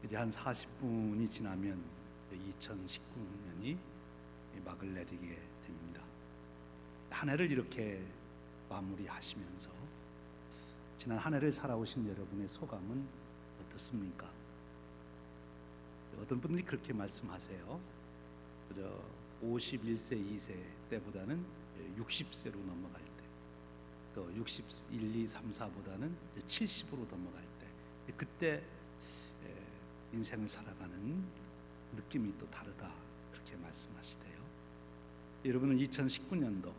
이제 한 40분이 지나면 2019년이 막을 내리게 됩니다. 한 해를 이렇게 마무리하시면서 지난 한 해를 살아오신 여러분의 소감은 어떻습니까? 어떤 분들이 그렇게 말씀하세요. 그저 51세, 2세 때보다는 60세로 넘어갈 때, 또 61, 2, 3, 4보다는 70으로 넘어갈 때, 그때 인생을 살아가는 느낌이 또 다르다, 그렇게 말씀하시대요. 여러분은 2019년도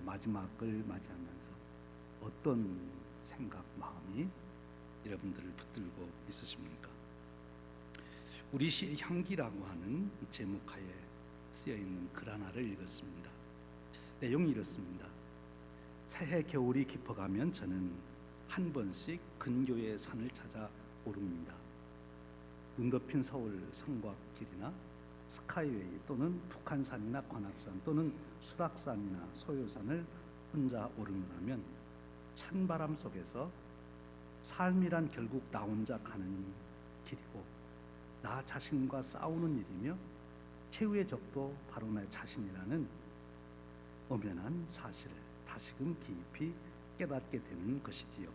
마지막을 맞이하면서 어떤 생각, 마음이 여러분들을 붙들고 있으십니까? 우리 시의 향기라고 하는 제목하에 쓰여있는 글 하나를 읽었습니다. 내용이 이렇습니다. 새해 겨울이 깊어가면 저는 한 번씩 근교의 산을 찾아 오릅니다. 눈 덮인 서울 성곽길이나 스카이웨이 또는 북한산이나 관악산 또는 수락산이나 소요산을 혼자 오르노라면 찬바람 속에서 삶이란 결국 나 혼자 가는 길이고 나 자신과 싸우는 일이며 최후의 적도 바로 나 자신이라는 엄연한 사실을 다시금 깊이 깨닫게 되는 것이지요.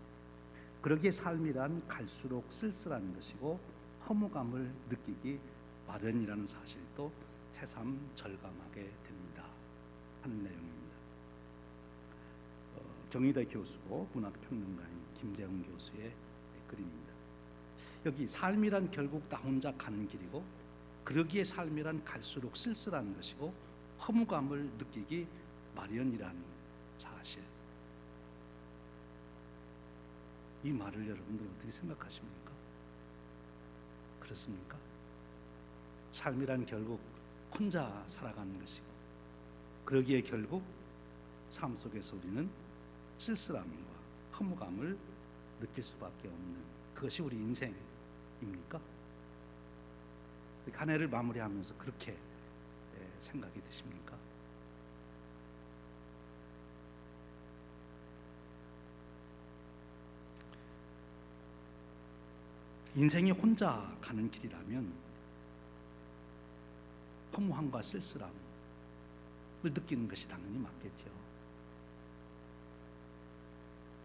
그러기에 삶이란 갈수록 쓸쓸한 것이고 허무감을 느끼기 마련이라는 사실도 새삼 절감하게 됩니다 하는 내용입니다. 경희대 교수고 문학평론가인 김재훈 교수의 글입니다. 여기 삶이란 결국 나 혼자 가는 길이고 그러기에 삶이란 갈수록 쓸쓸한 것이고 허무감을 느끼기 마련이라는 사실, 이 말을 여러분들 어떻게 생각하십니까? 그렇습니까? 삶이란 결국 혼자 살아가는 것이고 그러기에 결국 삶 속에서 우리는 쓸쓸함과 허무감을 느낄 수밖에 없는 그것이 우리 인생입니까? 한 해를 마무리하면서 그렇게 생각이 드십니까? 인생이 혼자 가는 길이라면 허무함과 쓸쓸함을 느끼는 것이 당연히 맞겠죠.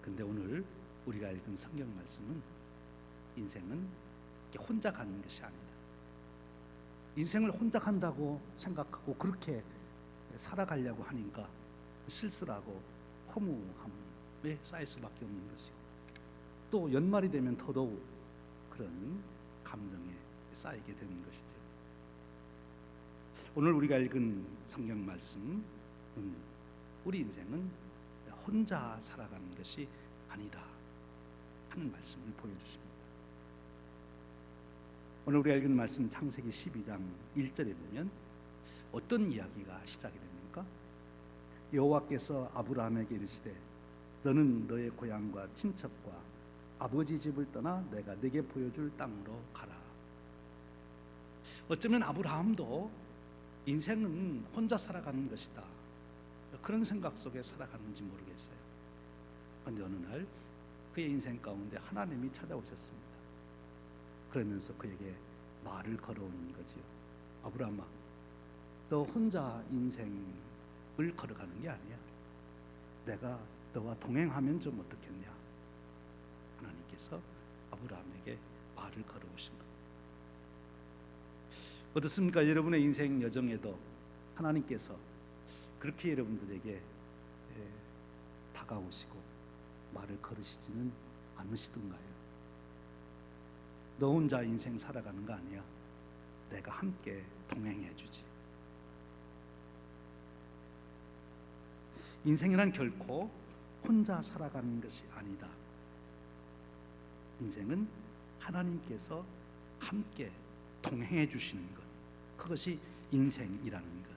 근데 오늘 우리가 읽은 성경 말씀은 인생은 혼자 가는 것이 아니다. 인생을 혼자 간다고 생각하고 그렇게 살아가려고 하니까 쓸쓸하고 허무함에 쌓일 수밖에 없는 것이고 또 연말이 되면 더더욱 그런 감정에 쌓이게 되는 것이죠. 오늘 우리가 읽은 성경 말씀은 우리 인생은 혼자 살아가는 것이 아니다 하는 말씀을 보여주십니다. 오늘 우리가 읽은 말씀 창세기 12장 1절에 보면 어떤 이야기가 시작이 됩니까? 여호와께서 아브라함에게 이르시되 너는 너의 고향과 친척과 아버지 집을 떠나 내가 네게 보여줄 땅으로 가라. 어쩌면 아브라함도 인생은 혼자 살아가는 것이다, 그런 생각 속에 살아갔는지 모르겠어요. 그런데 어느 날 그의 인생 가운데 하나님이 찾아오셨습니다. 그러면서 그에게 말을 걸어오는 거지요. 아브라함아, 너 혼자 인생을 걸어가는 게 아니야. 내가 너와 동행하면 좀 어떻겠냐. 하나님께서 아브라함에게 말을 걸어오신 것. 어떻습니까? 여러분의 인생 여정에도 하나님께서 그렇게 여러분들에게 다가오시고 말을 걸으시지는 않으시던가요? 너 혼자 인생 살아가는 거 아니야. 내가 함께 동행해 주지. 인생이란 결코 혼자 살아가는 것이 아니다. 인생은 하나님께서 함께 동행해 주시는 것, 그것이 인생이라는 것.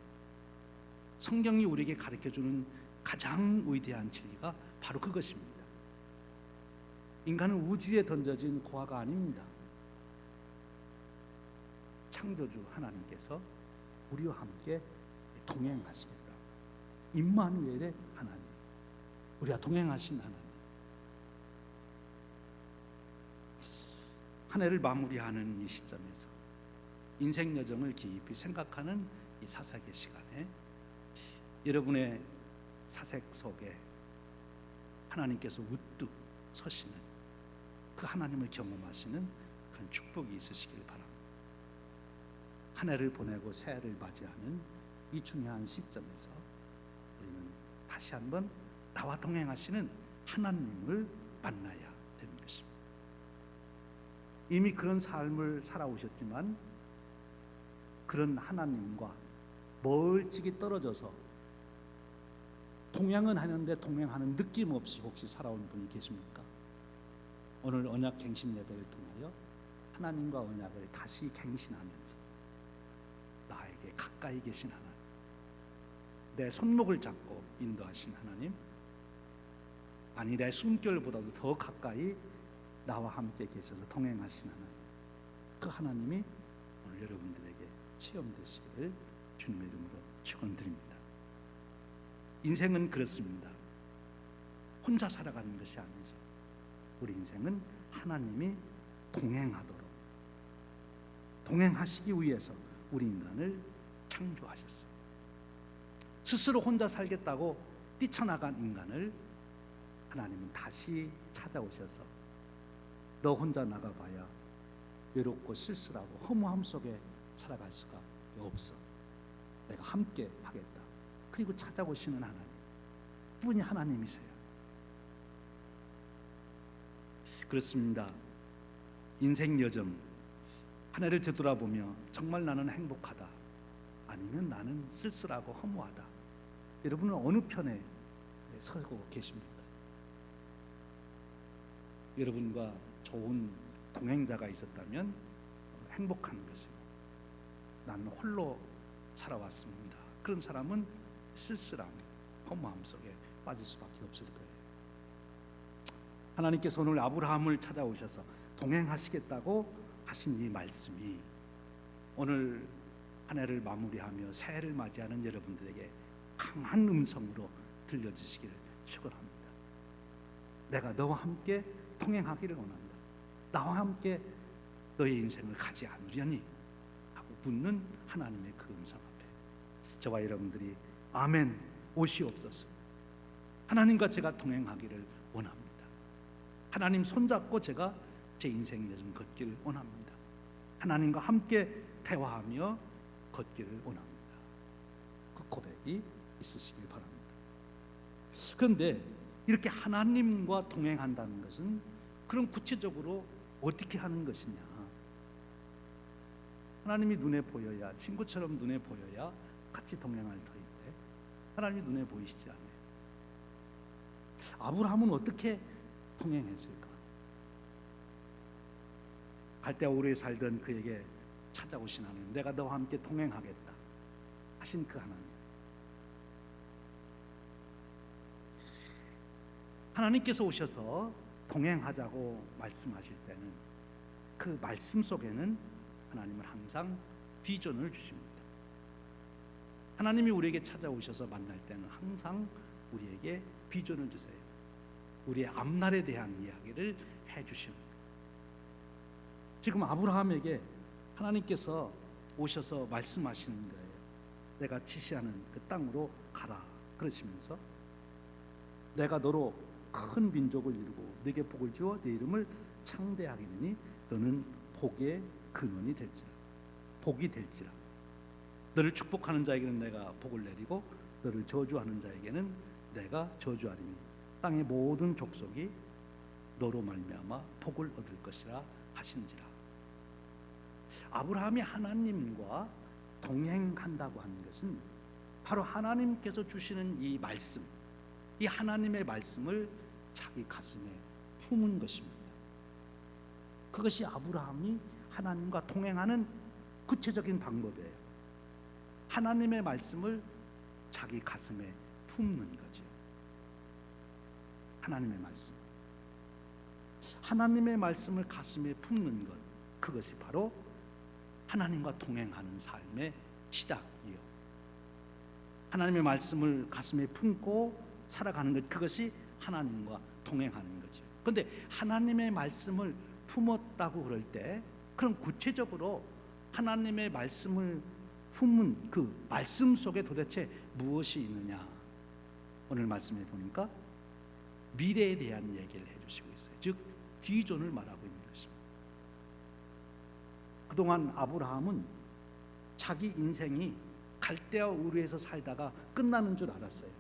성경이 우리에게 가르쳐주는 가장 위대한 진리가 바로 그것입니다. 인간은 우주에 던져진 고아가 아닙니다. 창조주 하나님께서 우리와 함께 동행하시겠다. 임마누엘의 하나님, 우리와 동행하신 하나님. 한 해를 마무리하는 이 시점에서 인생 여정을 깊이 생각하는 이 사색의 시간에 여러분의 사색 속에 하나님께서 우뚝 서시는 그 하나님을 경험하시는 그런 축복이 있으시길 바랍니다. 한 해를 보내고 새 해를 맞이하는 이 중요한 시점에서 우리는 다시 한번 나와 동행하시는 하나님을 만나야 되는 것입니다. 이미 그런 삶을 살아오셨지만 그런 하나님과 멀찍이 떨어져서 동행은 하는데 동행하는 느낌 없이 혹시 살아온 분이 계십니까? 오늘 언약 갱신 예배를 통하여 하나님과 언약을 다시 갱신하면서 나에게 가까이 계신 하나님, 내 손목을 잡고 인도하신 하나님, 아니 내 숨결보다도 더 가까이 나와 함께 계셔서 동행하신 하나님, 그 하나님이 오늘 여러분들에게 체험되시기를 주님의 이름으로 축원드립니다. 인생은 그렇습니다. 혼자 살아가는 것이 아니죠. 우리 인생은 하나님이 동행하시기 위해서 우리 인간을 창조하셨어요. 스스로 혼자 살겠다고 뛰쳐나간 인간을 하나님은 다시 찾아오셔서 너 혼자 나가봐야 외롭고 쓸쓸하고 허무함 속에 살아갈 수가 없어. 내가 함께 하겠다. 그리고 찾아오시는 하나님, 그분이 하나님이세요. 그렇습니다. 인생 여정 한 해를 되돌아보며 정말 나는 행복하다, 아니면 나는 쓸쓸하고 허무하다, 여러분은 어느 편에 서고 계십니까? 여러분과 좋은 동행자가 있었다면 행복한 것이고, 나는 홀로 살아왔습니다, 그런 사람은 쓸쓸함, 허무함 속에 빠질 수밖에 없을 거예요. 하나님께서 오늘 아브라함을 찾아오셔서 동행하시겠다고 하신 이 말씀이 오늘 한 해를 마무리하며 새해를 맞이하는 여러분들에게 강한 음성으로 들려주시기를 축원합니다. 내가 너와 함께 동행하기를 원한다. 나와 함께 너의 인생을 가지 않으려니 하고 묻는 하나님의 그 음성 앞에 저와 여러분들이 아멘 오시옵소서, 하나님과 제가 동행하기를 원합니다. 하나님 손잡고 제가 제 인생 여정 걷기를 원합니다. 하나님과 함께 대화하며 걷기를 원합니다. 그 고백이 있으시길 바랍니다. 그런데 이렇게 하나님과 동행한다는 것은 그럼 구체적으로 어떻게 하는 것이냐? 하나님이 눈에 보여야, 친구처럼 눈에 보여야 같이 동행할 터인데 하나님이 눈에 보이시지 않아요. 아브라함은 어떻게 동행했을까? 갈대아우르에 살던 그에게 찾아오신 하나님, 내가 너와 함께 동행하겠다 하신 그 하나님, 하나님께서 오셔서 동행하자고 말씀하실 때는 그 말씀 속에는 하나님은 항상 비전을 주십니다. 하나님이 우리에게 찾아오셔서 만날 때는 항상 우리에게 비전을 주세요. 우리의 앞날에 대한 이야기를 해주십니다. 지금 아브라함에게 하나님께서 오셔서 말씀하시는 거예요. 내가 지시하는 그 땅으로 가라 그러시면서 내가 너로 큰 민족을 이루고 네게 복을 주어 네 이름을 창대하게 하리니 너는 복의 근원이 될지라, 복이 될지라. 너를 축복하는 자에게는 내가 복을 내리고 너를 저주하는 자에게는 내가 저주하리니 땅의 모든 족속이 너로 말미암아 복을 얻을 것이라 하신지라. 아브라함이 하나님과 동행한다고 하는 것은 바로 하나님께서 주시는 이 말씀, 이 하나님의 말씀을 자기 가슴에 품은 것입니다. 그것이 아브라함이 하나님과 동행하는 구체적인 방법이에요. 하나님의 말씀을 자기 가슴에 품는 거죠. 하나님의 말씀, 하나님의 말씀을 가슴에 품는 것, 그것이 바로 하나님과 동행하는 삶의 시작이요. 하나님의 말씀을 가슴에 품고 살아가는 것, 그것이 하나님과 동행하는 거죠. 그런데 하나님의 말씀을 품었다고 그럴 때, 그럼 구체적으로 하나님의 말씀을 품은 그 말씀 속에 도대체 무엇이 있느냐? 오늘 말씀에 보니까 미래에 대한 얘기를 해주시고 있어요. 즉 비전을 말하고 있는 것입니다. 그동안 아브라함은 자기 인생이 갈대아 우르에서 살다가 끝나는 줄 알았어요.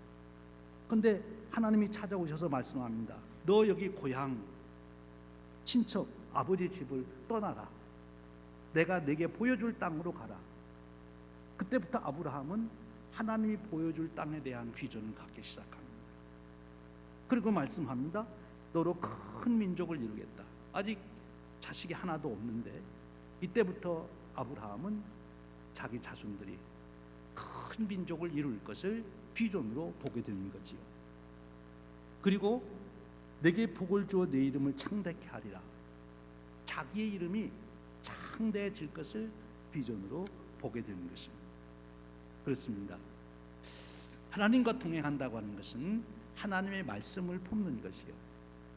그런데 하나님이 찾아오셔서 말씀합니다. 너 여기 고향 친척 아버지 집을 떠나라. 내가 내게 보여줄 땅으로 가라. 그때부터 아브라함은 하나님이 보여줄 땅에 대한 비전을 갖기 시작합니다. 그리고 말씀합니다. 너로 큰 민족을 이루겠다. 아직 자식이 하나도 없는데 이때부터 아브라함은 자기 자손들이 큰 민족을 이룰 것을 비전으로 보게 되는 거지요. 그리고 내게 복을 주어 내 이름을 창대케 하리라. 자기의 이름이 창대해질 것을 비전으로 보게 되는 것입니다. 그렇습니다. 하나님과 동행한다고 하는 것은 하나님의 말씀을 품는 것이요,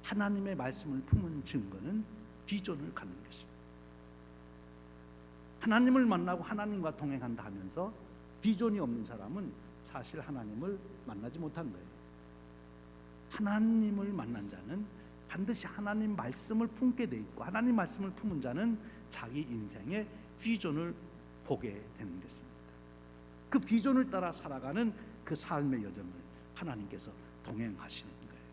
하나님의 말씀을 품은 증거는 비전을 갖는 것입니다. 하나님을 만나고 하나님과 동행한다 하면서 비전이 없는 사람은 사실 하나님을 만나지 못한 거예요. 하나님을 만난 자는 반드시 하나님 말씀을 품게 돼 있고, 하나님 말씀을 품은 자는 자기 인생의 비전을 보게 되는 것입니다. 그 비전을 따라 살아가는 그 삶의 여정을 하나님께서 동행하시는 거예요.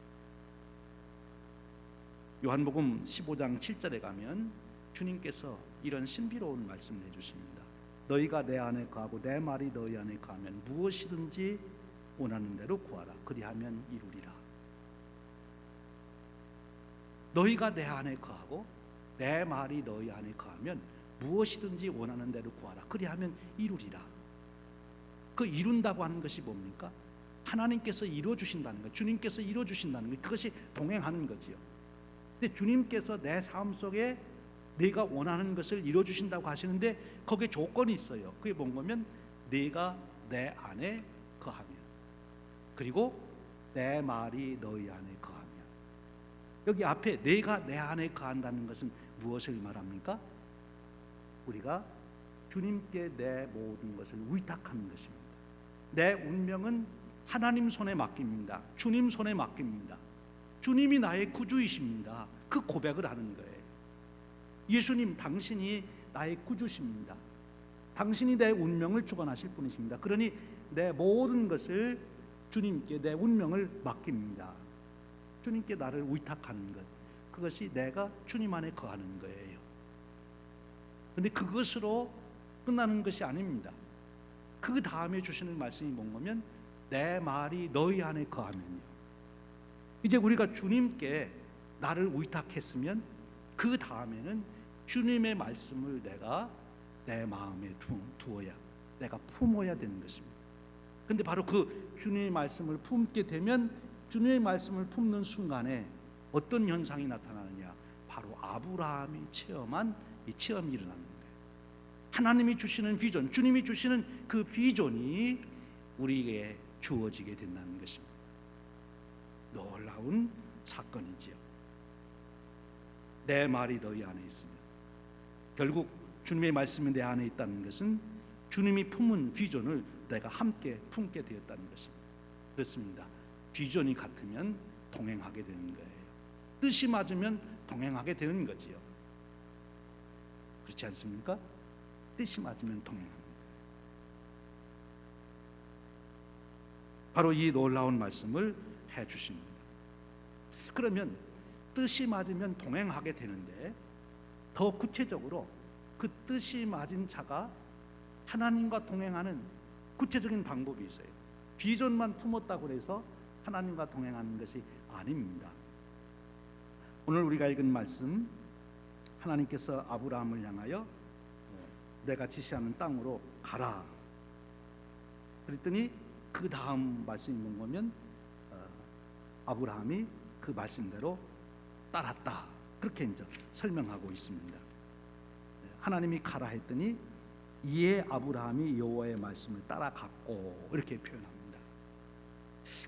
요한복음 15장 7절에 가면 주님께서 이런 신비로운 말씀을 해주십니다. 너희가 내 안에 거하고 내 말이 너희 안에 거하면 무엇이든지 원하는 대로 구하라. 그리하면 이루리라. 너희가 내 안에 거하고 내 말이 너희 안에 거하면 무엇이든지 원하는 대로 구하라. 그리하면 이루리라. 그 이룬다고 하는 것이 뭡니까? 하나님께서 이루어주신다는 것, 주님께서 이루어주신다는 것, 그것이 동행하는 거지요. 근데 주님께서 내 삶 속에 내가 원하는 것을 이루어주신다고 하시는데 거기에 조건이 있어요. 그게 뭔가면 내가 내 안에 거하면, 그리고 내 말이 너희 안에 거하면. 여기 앞에 내가 내 안에 거한다는 것은 무엇을 말합니까? 우리가 주님께 내 모든 것을 위탁하는 것입니다. 내 운명은 하나님 손에 맡깁니다. 주님 손에 맡깁니다. 주님이 나의 구주이십니다. 그 고백을 하는 거예요. 예수님, 당신이 나의 구주십니다. 당신이 내 운명을 주관하실 분이십니다. 그러니 내 모든 것을 주님께 내 운명을 맡깁니다. 주님께 나를 위탁하는 것, 그것이 내가 주님 안에 거하는 거예요. 그런데 그것으로 끝나는 것이 아닙니다. 그 다음에 주시는 말씀이 뭔가면 내 말이 너희 안에 거하면요. 이제 우리가 주님께 나를 위탁했으면 그 다음에는 주님의 말씀을 내가 내 마음에 두어야, 내가 품어야 되는 것입니다. 그런데 바로 그 주님의 말씀을 품게 되면 주님의 말씀을 품는 순간에 어떤 현상이 나타나느냐? 바로 아브라함이 체험한 이 체험이 일어나는 거예요. 하나님이 주시는 비전, 주님이 주시는 그 비전이 우리에게 주어지게 된다는 것입니다. 놀라운 사건이지요. 내 말이 너희 안에 있으면, 결국 주님의 말씀이 내 안에 있다는 것은 주님이 품은 비전을 내가 함께 품게 되었다는 것입니다. 그렇습니다. 비전이 같으면 동행하게 되는 거예요. 뜻이 맞으면 동행하게 되는 거지요. 그렇지 않습니까? 뜻이 맞으면 동행하는 거예요. 바로 이 놀라운 말씀을 해주십니다. 그러면 뜻이 맞으면 동행하게 되는데, 더 구체적으로 그 뜻이 맞은 자가 하나님과 동행하는 구체적인 방법이 있어요. 비전만 품었다고 해서 하나님과 동행하는 것이 아닙니다. 오늘 우리가 읽은 말씀, 하나님께서 아브라함을 향하여 내가 지시하는 땅으로 가라 그랬더니 그 다음 말씀이 뭔가면 아브라함이 그 말씀대로 따랐다, 그렇게 이제 설명하고 있습니다. 하나님이 가라 했더니 이에 아브라함이 여호와의 말씀을 따라갔고, 이렇게 표현합니다.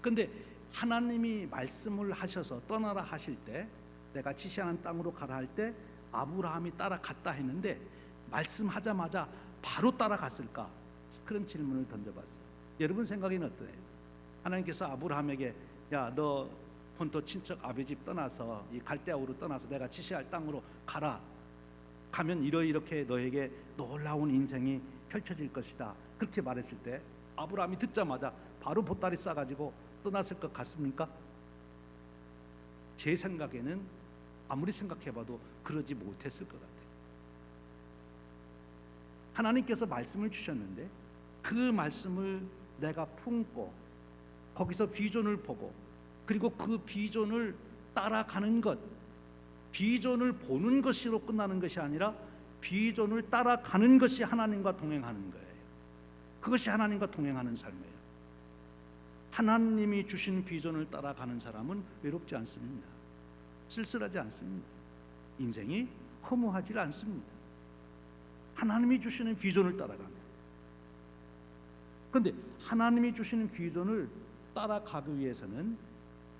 그런데 하나님이 말씀을 하셔서 떠나라 하실 때, 내가 지시하는 땅으로 가라 할 때 아브라함이 따라갔다 했는데 말씀하자마자 바로 따라갔을까? 그런 질문을 던져봤어요. 여러분 생각에는 어떠해요? 하나님께서 아브라함에게 야, 너 본토 친척 아비 집 떠나서 이 갈대아우로 떠나서 내가 지시할 땅으로 가라. 가면 이렇게 너에게 놀라운 인생이 펼쳐질 것이다. 그렇게 말했을 때 아브라함이 듣자마자 바로 보따리 싸가지고 떠났을 것 같습니까? 제 생각에는 아무리 생각해봐도 그러지 못했을 것 같아요. 하나님께서 말씀을 주셨는데 그 말씀을 내가 품고 거기서 비전을 보고 그리고 그 비전을 따라가는 것, 비전을 보는 것으로 끝나는 것이 아니라 비전을 따라가는 것이 하나님과 동행하는 거예요. 그것이 하나님과 동행하는 삶이에요. 하나님이 주신 비전을 따라가는 사람은 외롭지 않습니다. 쓸쓸하지 않습니다. 인생이 허무하지 않습니다. 하나님이 주시는 비전을 따라가면. 그런데 하나님이 주시는 비전을 따라가기 위해서는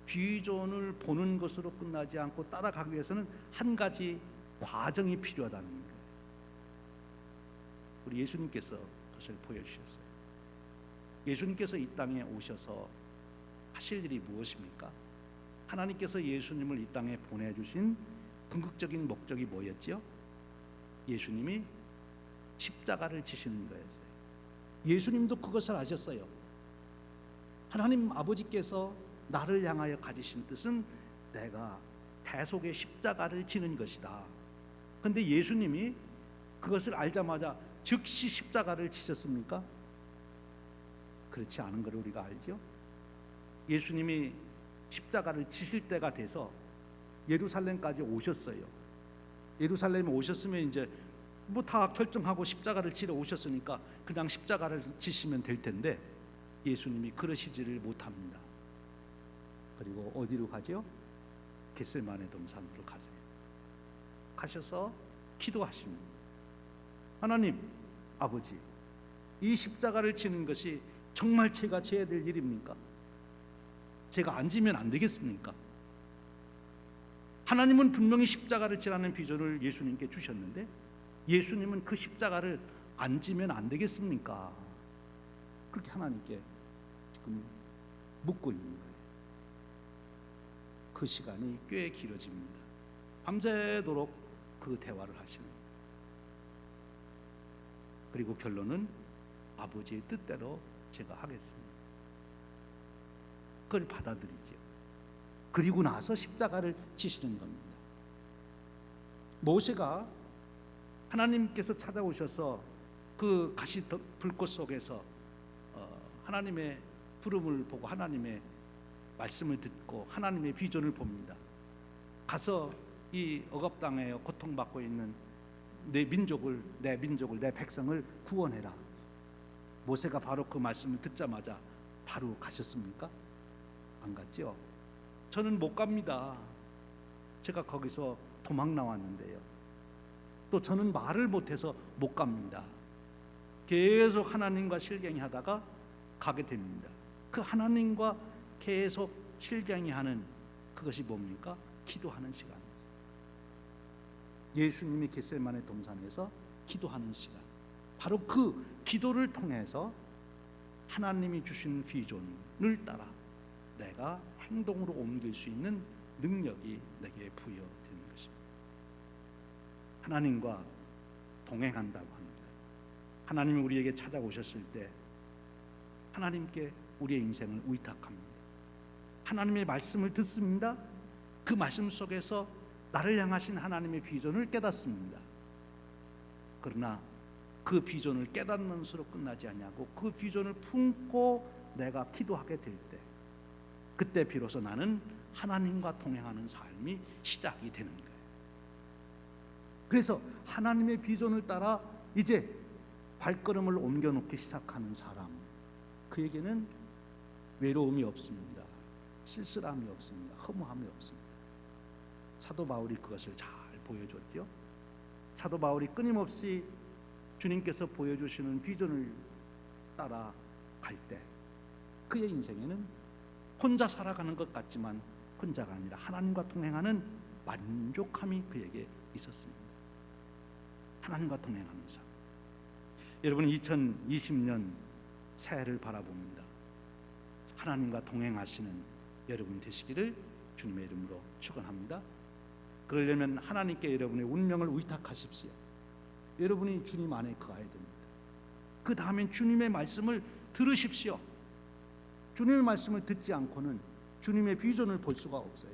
비전을 보는 것으로 끝나지 않고 따라가기 위해서는 한 가지 과정이 필요하다는 거예요. 우리 예수님께서 그것을 보여주셨어요. 예수님께서 이 땅에 오셔서 하실 일이 무엇입니까? 하나님께서 예수님을 이 땅에 보내주신 궁극적인 목적이 뭐였죠? 예수님이 십자가를 지시는 거였어요. 예수님도 그것을 아셨어요. 하나님 아버지께서 나를 향하여 가지신 뜻은 내가 대속의 십자가를 지는 것이다. 그런데 예수님이 그것을 알자마자 즉시 십자가를 지셨습니까? 그렇지 않은 걸 우리가 알죠. 예수님이 십자가를 지실 때가 돼서 예루살렘까지 오셨어요. 예루살렘에 오셨으면 이제 뭐 다 결정하고 십자가를 지러 오셨으니까 그냥 십자가를 지시면 될 텐데 예수님이 그러시지를 못합니다. 그리고 어디로 가죠? 겟세마네 동산으로 가세요. 가셔서 기도하십니다. 하나님 아버지, 이 십자가를 지는 것이 정말 제가 지어야 될 일입니까? 제가 안 지면 안 되겠습니까? 하나님은 분명히 십자가를 지라는 비전을 예수님께 주셨는데 예수님은 그 십자가를 안 지면 안 되겠습니까? 그렇게 하나님께 지금 묻고 있는 거예요. 그 시간이 꽤 길어집니다. 밤새도록 그 대화를 하시는 거예요. 그리고 결론은 아버지의 뜻대로 제가 하겠습니다. 그걸 받아들이죠. 그리고 나서 십자가를 지시는 겁니다. 모세가 하나님께서 찾아오셔서 그 가시 불꽃 속에서 하나님의 부름을 보고 하나님의 말씀을 듣고 하나님의 비전을 봅니다. 가서 이 억압 당하여 고통받고 있는 내 민족을, 내 백성을 구원해라. 모세가 바로 그 말씀을 듣자마자 바로 가셨습니까? 안 갔죠? 저는 못 갑니다. 제가 거기서 도망 나왔는데요. 또 저는 말을 못해서 못 갑니다. 계속 하나님과 실갱이 하다가 가게 됩니다. 그 하나님과 계속 실갱이 하는 그것이 뭡니까? 기도하는 시간이죠. 예수님이 겟세마네 동산에서 기도하는 시간, 바로 그 기도를 통해서 하나님이 주신 비전을 따라 내가 행동으로 옮길 수 있는 능력이 내게 부여되는 것입니다. 하나님과 동행한다고 하는 것, 하나님이 우리에게 찾아오셨을 때 하나님께 우리의 인생을 의탁합니다. 하나님의 말씀을 듣습니다. 그 말씀 속에서 나를 향하신 하나님의 비전을 깨닫습니다. 그러나 그 비전을 깨닫는 수로 끝나지 않냐고, 그 비전을 품고 내가 기도하게 될 때, 그때 비로소 나는 하나님과 동행하는 삶이 시작이 되는 거예요. 그래서 하나님의 비전을 따라 이제 발걸음을 옮겨놓기 시작하는 사람, 그에게는 외로움이 없습니다. 쓸쓸함이 없습니다. 허무함이 없습니다. 사도 바울이 그것을 잘 보여줬죠. 사도 바울이 끊임없이 주님께서 보여주시는 비전을 따라갈 때 그의 인생에는 혼자 살아가는 것 같지만 혼자가 아니라 하나님과 동행하는 만족함이 그에게 있었습니다. 하나님과 동행하면서. 여러분 2020년 새해를 바라봅니다. 하나님과 동행하시는 여러분 되시기를 주님의 이름으로 축원합니다. 그러려면 하나님께 여러분의 운명을 의탁하십시오. 여러분이 주님 안에 거해야 됩니다. 그 다음엔 주님의 말씀을 들으십시오. 주님의 말씀을 듣지 않고는 주님의 비전을 볼 수가 없어요.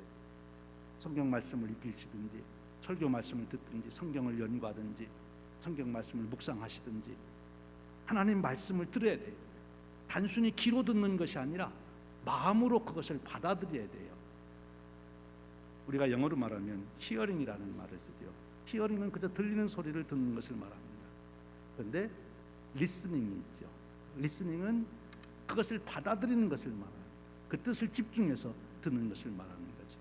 성경 말씀을 읽으시든지 설교 말씀을 듣든지 성경을 연구하든지 성경 말씀을 묵상하시든지 하나님 말씀을 들어야 돼요. 단순히 귀로 듣는 것이 아니라 마음으로 그것을 받아들여야 돼요. 우리가 영어로 말하면 히어링이라는 말을 쓰죠. 히어링은 그저 들리는 소리를 듣는 것을 말합니다. 그런데 리스닝이 있죠. 리스닝은 그것을 받아들이는 것을 말합니다. 그 뜻을 집중해서 듣는 것을 말하는 거죠.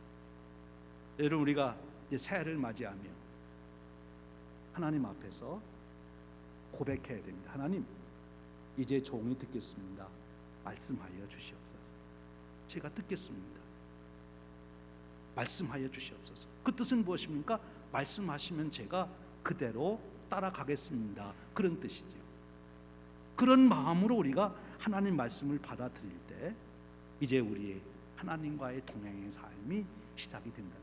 여러분 우리가 이제 새해를 맞이하며 하나님 앞에서 고백해야 됩니다. 하나님, 이제 종이 듣겠습니다. 말씀하여 주시옵소서. 제가 듣겠습니다. 말씀하여 주시옵소서. 그 뜻은 무엇입니까? 말씀하시면 제가 그대로 따라가겠습니다. 그런 뜻이죠. 그런 마음으로 우리가 하나님 말씀을 받아들일 때 이제 우리의 하나님과의 동행의 삶이 시작이 된다.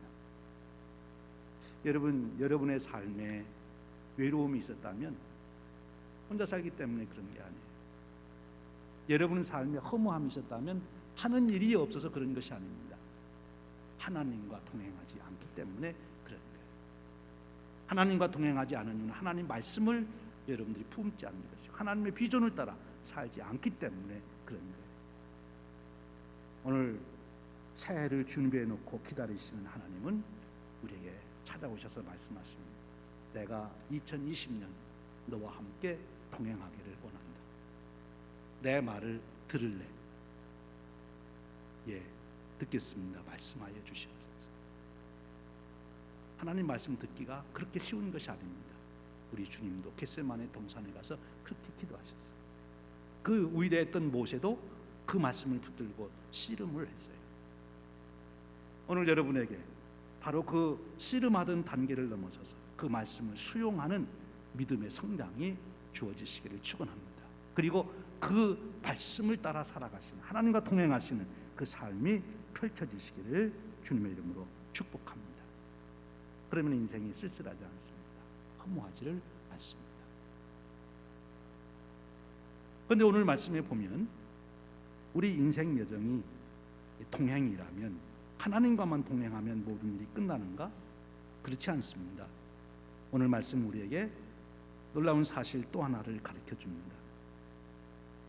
여러분의 삶에 외로움이 있었다면 혼자 살기 때문에 그런 게 아니에요. 여러분 삶에 허무함이 있었다면 하는 일이 없어서 그런 것이 아닙니다. 하나님과 동행하지 않기 때문에 그런 거예요. 하나님과 동행하지 않은 이유는 하나님 말씀을 여러분들이 품지 않는 것이고 하나님의 비전을 따라 살지 않기 때문에 그런 거예요. 오늘 새해를 준비해 놓고 기다리시는 하나님은 우리에게 찾아오셔서 말씀하십니다. 내가 2020년 너와 함께 동행하기를 원한다. 내 말을 들을래? 예, 듣겠습니다. 말씀하여 주시옵소서. 하나님 말씀 듣기가 그렇게 쉬운 것이 아닙니다. 우리 주님도 겟세마네 동산에 가서 그렇게 기도하셨어요. 그 위대했던 모세도 그 말씀을 붙들고 씨름을 했어요. 오늘 여러분에게 바로 그 씨름하던 단계를 넘어서서 그 말씀을 수용하는 믿음의 성장이 주어지시기를 축원합니다. 그리고 그 말씀을 따라 살아가시는 하나님과 동행하시는 그 삶이 펼쳐지시기를 주님의 이름으로 축복합니다. 그러면 인생이 쓸쓸하지 않습니다. 허무하지를 않습니다. 그런데 오늘 말씀에 보면 우리 인생 여정이 동행이라면 하나님과만 동행하면 모든 일이 끝나는가? 그렇지 않습니다. 오늘 말씀 우리에게 놀라운 사실 또 하나를 가르쳐 줍니다.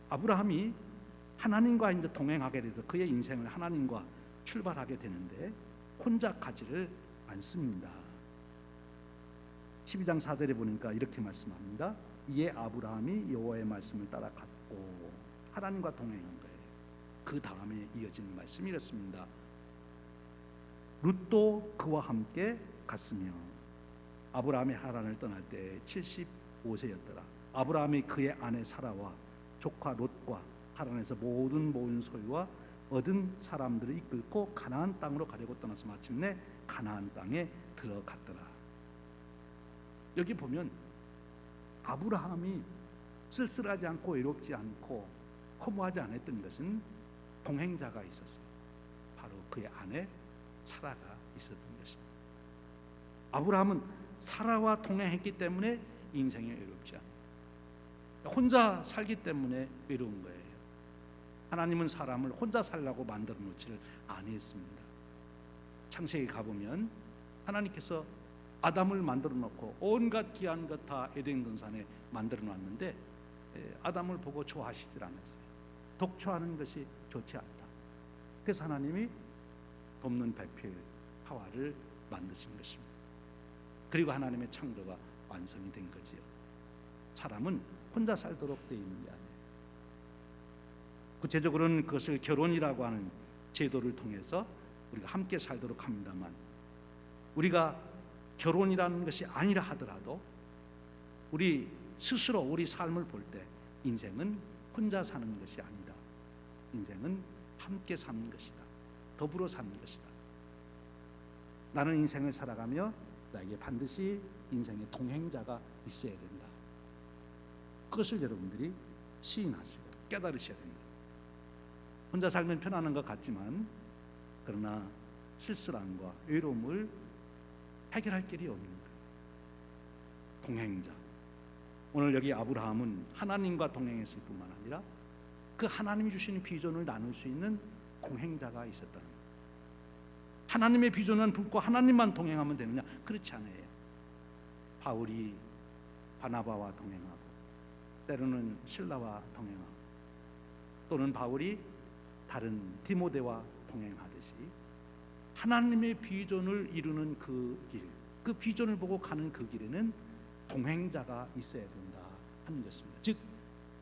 아브라함이 하나님과 이제 동행하게 돼서 그의 인생을 하나님과 출발하게 되는데 혼자 가지를 않습니다. 12장 4절에 보니까 이렇게 말씀합니다. 이에 아브라함이 여호와의 말씀을 따라 갔고 하나님과 동행한 거예요. 그 다음에 이어지는 말씀이 이렇습니다. 룻도 그와 함께 갔으며 아브라함이 하란을 떠날 때 75세였더라. 아브라함이 그의 아내 사라와 조카 롯과 하란에서 모은 소유와 얻은 사람들을 이끌고 가나안 땅으로 가려고 떠나서 마침내 가나안 땅에 들어갔더라. 여기 보면 아브라함이 쓸쓸하지 않고 외롭지 않고 허무하지 않았던 것은 동행자가 있었어요. 바로 그의 아내 사라가 있었던 것입니다. 아브라함은 사라와 동행했기 때문에 인생이 외롭지 않아요. 혼자 살기 때문에 외로운 거예요. 하나님은 사람을 혼자 살라고 만들어 놓지를 아니했습니다. 창세기 가보면 하나님께서 아담을 만들어 놓고 온갖 귀한 것 다 에덴 동산에 만들어 놨는데 아담을 보고 좋아하시질 않았어요. 독초하는 것이 좋지 않다. 그래서 하나님이 돕는 배필 하와를 만드신 것입니다. 그리고 하나님의 창조가 완성이 된 거지요. 사람은 혼자 살도록 되어 있는 게 아니에요. 구체적으로는 그것을 결혼이라고 하는 제도를 통해서 우리가 함께 살도록 합니다만, 우리가 결혼이라는 것이 아니라 하더라도 우리 스스로 우리 삶을 볼 때 인생은 혼자 사는 것이 아니다. 인생은 함께 사는 것이다. 더불어 사는 것이다. 나는 인생을 살아가며 나에게 반드시 인생의 동행자가 있어야 된다. 그것을 여러분들이 시인하시고 깨달으셔야 됩니다. 혼자 살면 편안한 것 같지만 그러나 쓸쓸함과 외로움을 해결할 길이 없는 거예요. 동행자. 오늘 여기 아브라함은 하나님과 동행했을 뿐만 아니라 그 하나님이 주시는 비전을 나눌 수 있는 동행자가 있었다는 거예요. 하나님의 비전만 품고 하나님만 동행하면 되느냐? 그렇지 않아요. 바울이 바나바와 동행하고 때로는 실라와 동행하고 또는 바울이 다른 디모데와 동행하듯이 하나님의 비전을 이루는 그 길, 그 비전을 보고 가는 그 길에는 동행자가 있어야 된다 하는 것입니다. 즉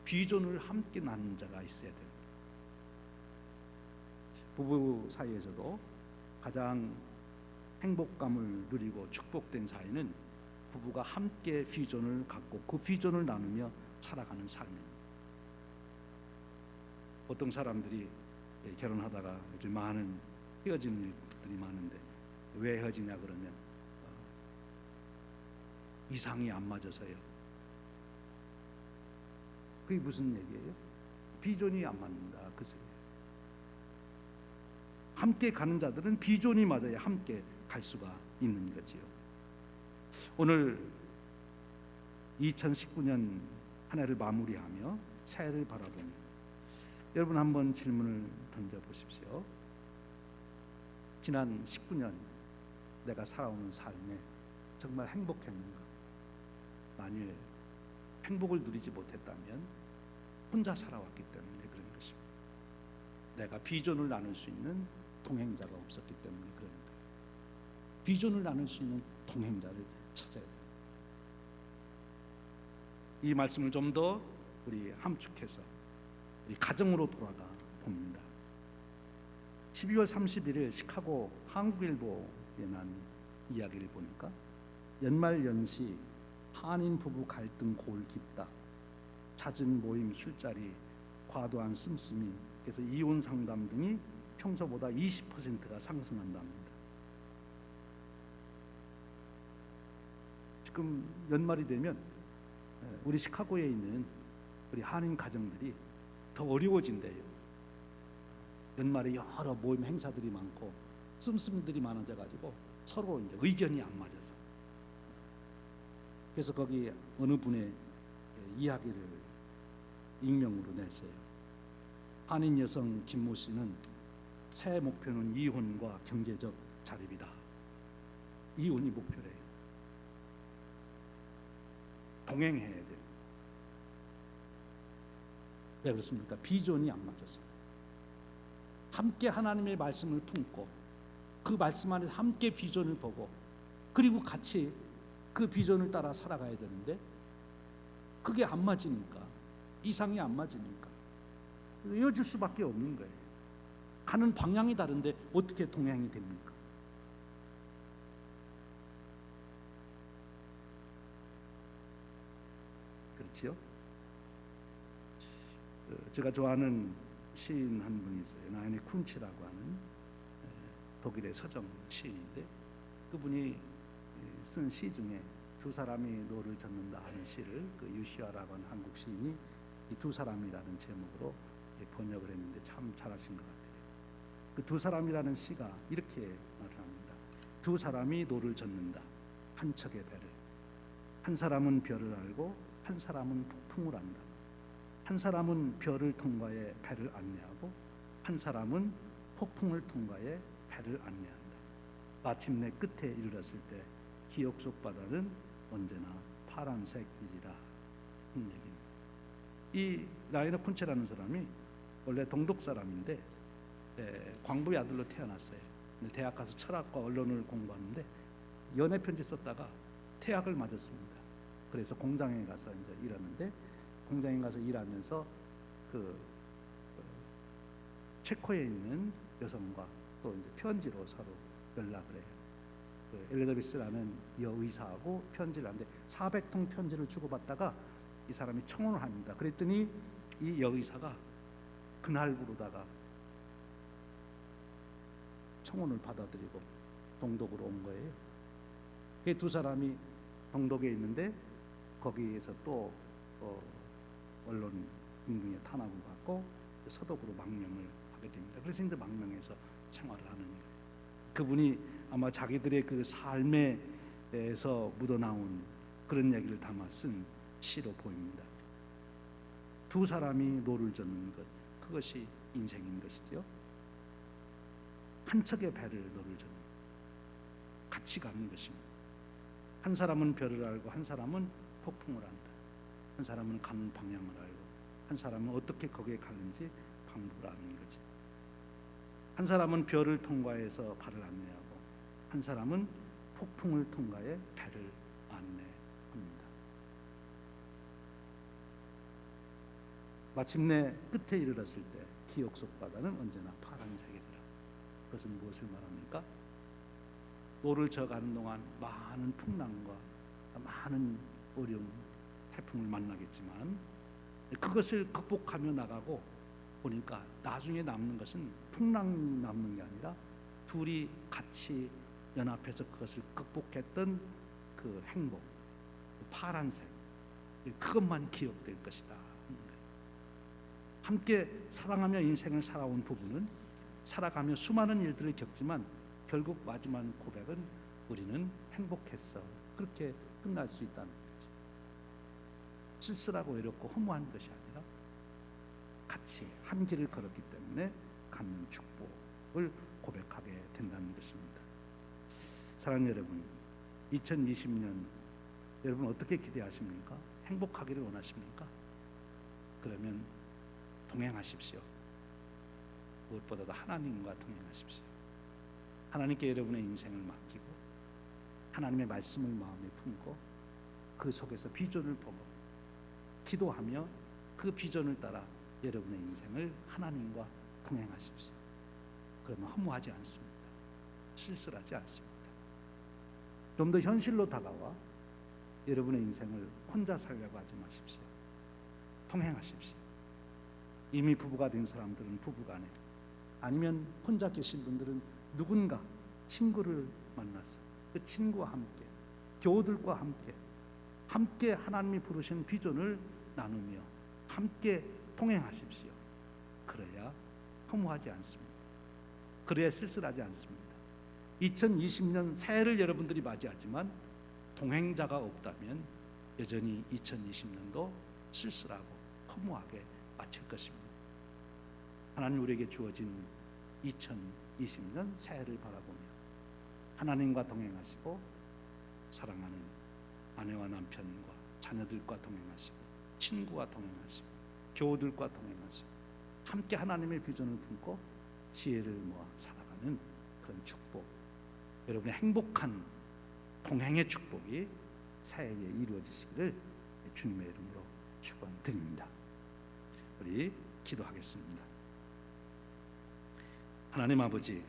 비전을 함께 나누는 자가 있어야 됩니다. 부부 사이에서도 가장 행복감을 누리고 축복된 사이는 부부가 함께 비전을 갖고 그 비전을 나누며 살아가는 삶입니다. 보통 사람들이 결혼하다가 요즘 많은 헤어지는 일들이 많은데 왜 헤어지냐 그러면 이상이 안 맞아서요. 그게 무슨 얘기예요? 비전이 안 맞는다 그 소리예요. 함께 가는 자들은 비전이 맞아야 함께 갈 수가 있는 거지요. 오늘 2019년 한 해를 마무리하며 새해를 바라보니 여러분 한번 질문을 던져보십시오. 지난 19년 내가 살아오는 삶에 정말 행복했는가? 만일 행복을 누리지 못했다면 혼자 살아왔기 때문에 그런 것입니다. 내가 비전을 나눌 수 있는 동행자가 없었기 때문에 그런 거예요. 비전을 나눌 수 있는 동행자를 찾아야 돼요. 이 말씀을 좀 더 우리 함축해서 우리 가정으로 돌아가 봅니다. 12월 31일 시카고 한국일보에 난 이야기를 보니까 연말연시 한인 부부 갈등 골 깊다. 잦은 모임 술자리 과도한 씀씀이 그래서 이혼 상담 등이 평소보다 20%가 상승한답니다. 지금 연말이 되면 우리 시카고에 있는 우리 한인 가정들이 더 어려워진대요. 연말에 여러 모임 행사들이 많고 씀씀이들이 많아져 가지고 서로 이제 의견이 안 맞아서 그래서 거기 어느 분의 이야기를 익명으로 냈어요. 한인 여성 김모 씨는 새해 목표는 이혼과 경제적 자립이다. 이혼이 목표래요. 동행해야 돼요. 왜 그렇습니까? 비전이 안 맞아서. 함께 하나님의 말씀을 품고 그 말씀 안에서 함께 비전을 보고 그리고 같이 그 비전을 따라 살아가야 되는데 그게 안 맞으니까 이상이 안 맞으니까 헤어질 수밖에 없는 거예요. 가는 방향이 다른데 어떻게 동행이 됩니까? 그렇지요? 제가 좋아하는 시인 한 분이 있어요. 나인의 쿤치라고 하는 독일의 서점 시인인데 그분이 쓴 시 중에 두 사람이 노를 젓는다 하는 시를 그 유시아라고 하는 한국 시인이 이 두 사람이라는 제목으로 번역을 했는데 참 잘하신 것 같아요. 그 두 사람이라는 시가 이렇게 말을 합니다. 두 사람이 노를 젓는다. 한 척의 배를. 한 사람은 별을 알고 한 사람은 폭풍을 안다. 한 사람은 별을 통과해 배를 안내하고 한 사람은 폭풍을 통과해 배를 안내한다. 마침내 끝에 이르렀을 때 기억 속 바다는 언제나 파란색이리라 하는 얘기입니다. 이 라이너 쿤체라는 사람이 원래 동독 사람인데 광부의 아들로 태어났어요. 근데 대학 가서 철학과 언론을 공부하는데 연애 편지 썼다가 퇴학을 맞았습니다. 그래서 공장에 가서 이제 일하는데 공장에 가서 일하면서 체코에 있는 여성과 또 이제 편지로 서로 연락을 해요. 엘리자베스라는 여의사하고 편지를 하는데 400통 편지를 주고받다가 이 사람이 청혼을 합니다. 그랬더니 이 여의사가 그날부로다가 청혼을 받아들이고 동독으로 온 거예요. 그 두 사람이 동독에 있는데 거기에서 또 언론 등등의 탄압을 받고 서독으로 망명을 하게 됩니다. 그래서 이제 망명해서 생활을 하는 거예요. 그분이 아마 자기들의 그 삶에서 묻어나온 그런 얘기를 담아 쓴 시로 보입니다. 두 사람이 노를 젓는 것, 그것이 인생인 것이죠. 한 척의 배를 노를 젓는, 같이 가는 것입니다. 한 사람은 별을 알고 한 사람은 폭풍을 안다. 한 사람은 가는 방향을 알고 한 사람은 어떻게 거기에 가는지 방법을 아는 거지. 한 사람은 별을 통과해서 발을 안내하고 한 사람은 폭풍을 통과해 배를 안내합니다. 마침내 끝에 이르렀을 때 기억 속 바다는 언제나 파란색이더라. 그것은 무엇을 말합니까? 노를 져가는 동안 많은 풍랑과 많은 어려움, 태풍을 만나겠지만 그것을 극복하며 나가고 보니까 나중에 남는 것은 풍랑이 남는 게 아니라 둘이 같이 연합해서 그것을 극복했던 그 행복, 그 파란색, 그것만 기억될 것이다. 함께 사랑하며 인생을 살아온 부부는 살아가며 수많은 일들을 겪지만 결국 마지막 고백은 우리는 행복했어. 그렇게 끝날 수 있다는 거죠. 쓸쓸하고 외롭고 허무한 것이 아니라 같이 한 길을 걸었기 때문에 갖는 축복을 고백하게 된다는 것입니다. 사랑하는 여러분, 2020년 여러분 어떻게 기대하십니까? 행복하기를 원하십니까? 그러면 동행하십시오. 무엇보다도 하나님과 동행하십시오. 하나님께 여러분의 인생을 맡기고 하나님의 말씀을 마음에 품고 그 속에서 비전을 보고 기도하며 그 비전을 따라 여러분의 인생을 하나님과 동행하십시오. 그러면 허무하지 않습니다. 쓸쓸하지 않습니다. 좀 더 현실로 다가와 여러분의 인생을 혼자 살려고 하지 마십시오. 동행하십시오. 이미 부부가 된 사람들은 부부간에, 아니면 혼자 계신 분들은 누군가 친구를 만나서 그 친구와 함께, 교우들과 함께 하나님이 부르신 비전을 나누며 함께 동행하십시오. 그래야 허무하지 않습니다. 그래야 쓸쓸하지 않습니다. 2020년 새해를 여러분들이 맞이하지만 동행자가 없다면 여전히 2020년도 쓸쓸하고 허무하게 마칠 것입니다. 하나님 우리에게 주어진 2020년 새해를 바라보며 하나님과 동행하시고 사랑하는 아내와 남편과 자녀들과 동행하시고 친구와 동행하시고 교우들과 동행하시고 함께 하나님의 비전을 품고 지혜를 모아 살아가는 그런 축복, 여러분의 행복한 동행의 축복이 새해에 이루어지시기를 주님의 이름으로 축원드립니다. 우리 기도하겠습니다. 하나님 아버지,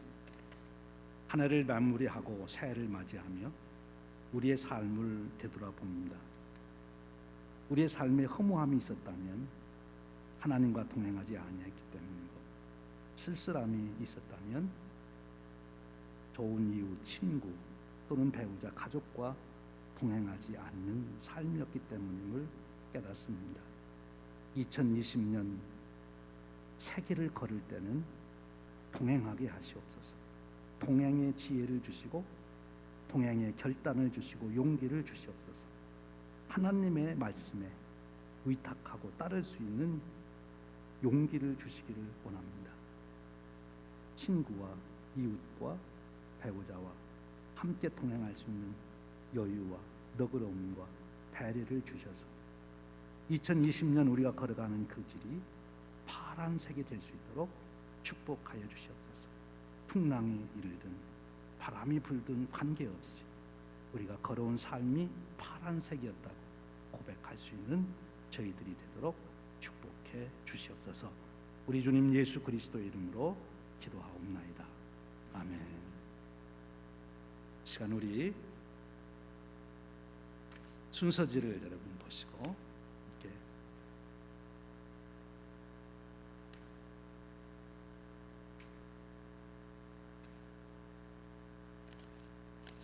한 해를 마무리하고 새해를 맞이하며 우리의 삶을 되돌아봅니다. 우리의 삶에 허무함이 있었다면 하나님과 동행하지 아니했기 때문이고, 쓸쓸함이 있었다면 좋은 이웃, 친구 또는 배우자, 가족과 동행하지 않는 삶이었기 때문임을 깨닫습니다. 2020년 새 길을 걸을 때는 동행하게 하시옵소서. 동행의 지혜를 주시고 동행의 결단을 주시고 용기를 주시옵소서. 하나님의 말씀에 의탁하고 따를 수 있는 용기를 주시기를 원합니다. 친구와 이웃과 배우자와 함께 동행할 수 있는 여유와 너그러움과 배려를 주셔서 2020년 우리가 걸어가는 그 길이 파란색이 될 수 있도록 축복하여 주시옵소서. 풍랑이 일든 바람이 불든 관계없이 우리가 걸어온 삶이 파란색이었다고 고백할 수 있는 저희들이 되도록 축복해 주시옵소서. 우리 주님 예수 그리스도의 이름으로 기도하옵나이다. 아멘. 시간 우리 순서지를 여러분 보시고 이렇게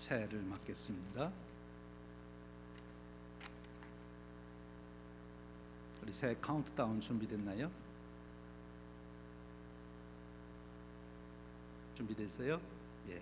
새를 맡겠습니다. 우리 새 카운트다운 준비됐나요? 준비됐어요? 예.